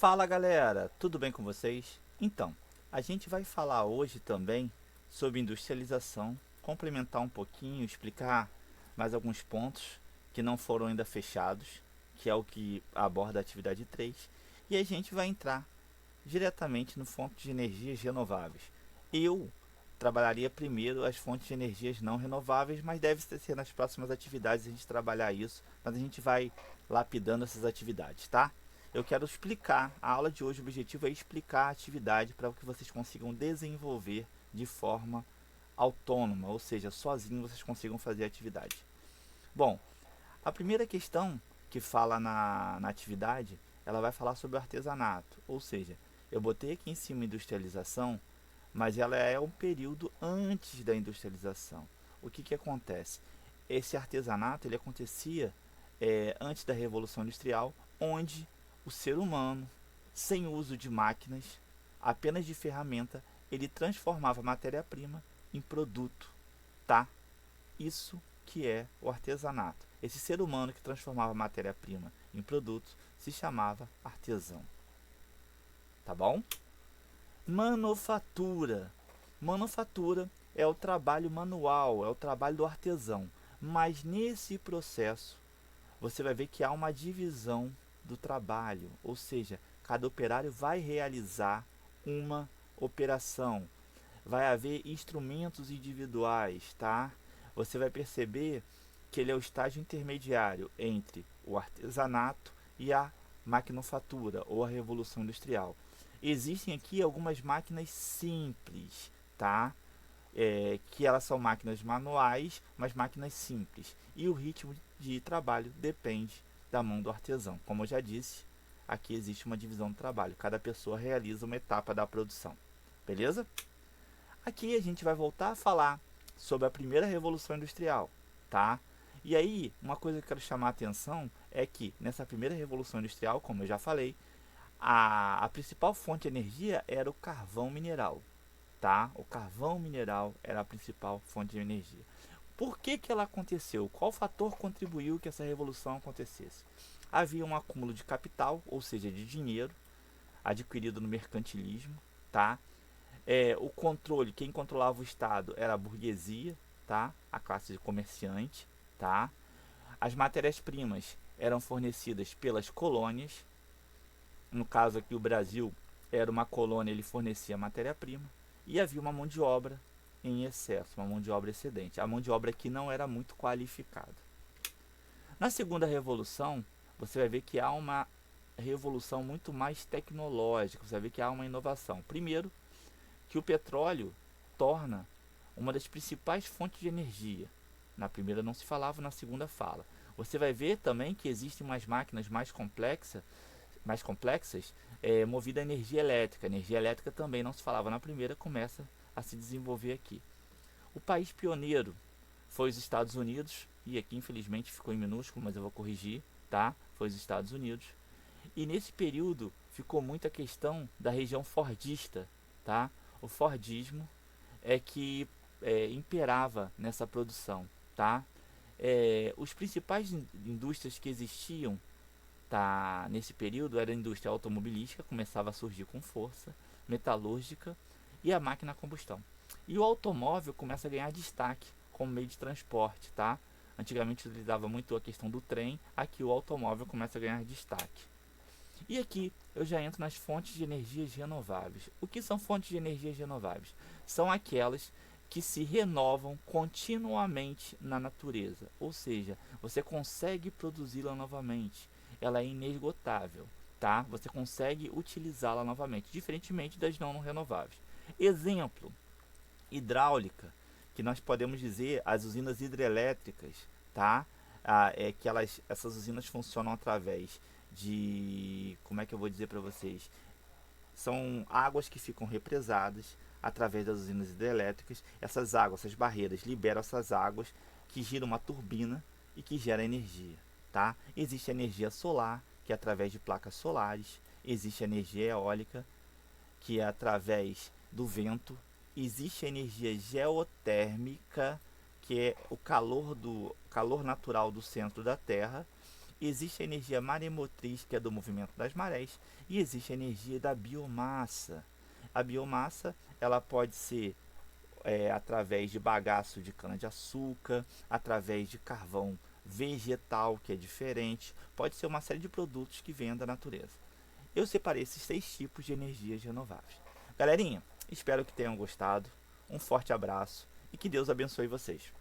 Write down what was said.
Fala galera, tudo bem com vocês? Então, a gente vai falar hoje também sobre industrialização, complementar um pouquinho, explicar mais alguns pontos que não foram ainda fechados, que é o que aborda a atividade 3, e a gente vai entrar diretamente no fonte de energias renováveis. Eu trabalharia primeiro as fontes de energias não renováveis, mas deve ser nas próximas atividades a gente trabalhar isso, mas a gente vai lapidando essas atividades, tá? Eu quero explicar, a aula de hoje, o objetivo é explicar a atividade para que vocês consigam desenvolver de forma autônoma, ou seja, sozinho vocês consigam fazer a atividade. Bom, a primeira questão que fala na atividade, ela vai falar sobre o artesanato, ou seja, eu botei aqui em cima industrialização, mas ela é um período antes da industrialização. O que acontece? Esse artesanato ele acontecia antes da Revolução Industrial, onde o ser humano, sem uso de máquinas, apenas de ferramenta, ele transformava matéria-prima em produto, tá? Isso que é o artesanato. Esse ser humano que transformava matéria-prima em produtos se chamava artesão, tá bom? Manufatura. Manufatura é o trabalho manual, é o trabalho do artesão. Mas nesse processo, você vai ver que há uma divisão do trabalho, ou seja, cada operário vai realizar uma operação. Vai haver instrumentos individuais, tá? Você vai perceber que ele é o estágio intermediário entre o artesanato e a maquinofatura ou a revolução industrial. Existem aqui algumas máquinas simples, tá? Que elas são máquinas manuais, mas máquinas simples. E o ritmo de trabalho depende da mão do artesão. Como eu já disse, aqui existe uma divisão do trabalho. Cada pessoa realiza uma etapa da produção. Beleza? Aqui a gente vai voltar a falar sobre a primeira revolução industrial, tá? E aí, uma coisa que eu quero chamar a atenção é que nessa primeira revolução industrial, como eu já falei, a principal fonte de energia era o carvão mineral, tá? O carvão mineral era a principal fonte de energia. Por que ela aconteceu? Qual fator contribuiu que essa revolução acontecesse? Havia um acúmulo de capital, ou seja, de dinheiro, adquirido no mercantilismo, tá? O controle, quem controlava o Estado era a burguesia, tá? A classe de comerciante, tá? As matérias-primas eram fornecidas pelas colônias. No caso aqui o Brasil era uma colônia, ele fornecia matéria-prima. E havia uma mão de obra em excesso, uma mão de obra excedente. A mão de obra aqui não era muito qualificada. Na segunda revolução, você vai ver que há uma revolução muito mais tecnológica, você vai ver que há uma inovação. Primeiro, que o petróleo torna uma das principais fontes de energia. Na primeira não se falava, na segunda fala. Você vai ver também que existem umas máquinas mais complexas movida a energia elétrica. A energia elétrica também não se falava na primeira, começa a se desenvolver aqui. O país pioneiro foi os Estados Unidos, e aqui infelizmente ficou em minúsculo, mas eu vou corrigir, tá? Foi os Estados Unidos. E nesse período ficou muita questão da região fordista, tá? O fordismo é que imperava nessa produção, tá? Os principais indústrias que existiam, tá, nesse período era a indústria automobilística, começava a surgir com força, metalúrgica e a máquina a combustão. E o automóvel começa a ganhar destaque como meio de transporte, tá? Antigamente utilizava muito a questão do trem, aqui o automóvel começa a ganhar destaque. E aqui eu já entro nas fontes de energias renováveis. O que são fontes de energias renováveis? São aquelas que se renovam continuamente na natureza, ou seja, você consegue produzi-la novamente, ela é inesgotável, tá? Você consegue utilizá-la novamente, diferentemente das não renováveis. Exemplo, hidráulica, que nós podemos dizer as usinas hidrelétricas, tá? Essas usinas funcionam através de, como é que eu vou dizer para vocês? São águas que ficam represadas através das usinas hidrelétricas. Essas águas, essas barreiras, liberam essas águas que giram uma turbina e que gera energia, tá? Existe a energia solar, que é através de placas solares. Existe a energia eólica, que é através do vento. Existe a energia geotérmica, que é o calor natural do centro da Terra. Existe a energia maremotriz, que é do movimento das marés, e existe a energia da biomassa. A biomassa, ela pode ser através de bagaço de cana-de-açúcar, através de carvão vegetal, que é diferente, pode ser uma série de produtos que vêm da natureza. Eu separei esses 6 tipos de energias renováveis. Galerinha, espero que tenham gostado. Um forte abraço e que Deus abençoe vocês.